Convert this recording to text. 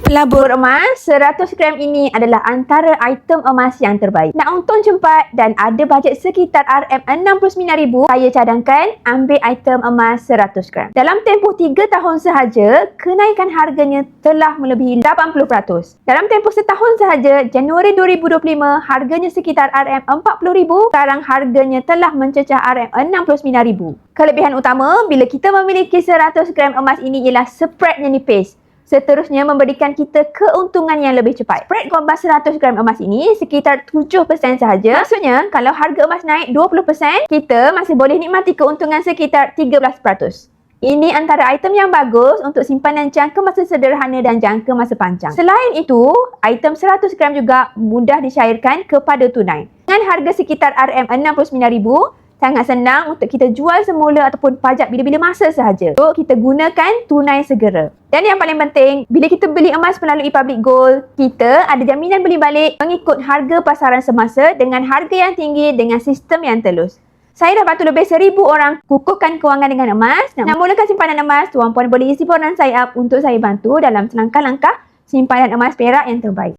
Pelabur emas 100 gram ini adalah antara item emas yang terbaik. Nak untung cepat dan ada bajet sekitar RM69,000, saya cadangkan ambil item emas 100 gram. Dalam tempoh 3 tahun sahaja, kenaikan harganya telah melebihi 80%. Dalam tempoh setahun sahaja, Januari 2025, harganya sekitar RM40,000, sekarang harganya telah mencecah RM69,000. Kelebihan utama bila kita memiliki 100 gram emas ini ialah spreadnya nipis. Seterusnya memberikan kita keuntungan yang lebih cepat. Spread korban 100 gram emas ini sekitar 7% sahaja. Maksudnya, kalau harga emas naik 20%, kita masih boleh nikmati keuntungan sekitar 13%. Ini antara item yang bagus untuk simpanan jangka masa sederhana dan jangka masa panjang. Selain itu, item 100 gram juga mudah dicairkan kepada tunai. Dengan harga sekitar RM69,000, sangat senang untuk kita jual semula ataupun pajak bila-bila masa sahaja. So, kita gunakan tunai segera. Dan yang paling penting, bila kita beli emas melalui Public Gold, kita ada jaminan beli balik mengikut harga pasaran semasa dengan harga yang tinggi dengan sistem yang telus. Saya dah bantu lebih 1,000 orang kukuhkan kewangan dengan emas. Nak mulakan simpanan emas, tuan puan boleh isi peronan saya up untuk saya bantu dalam langkah-langkah simpanan emas perak yang terbaik.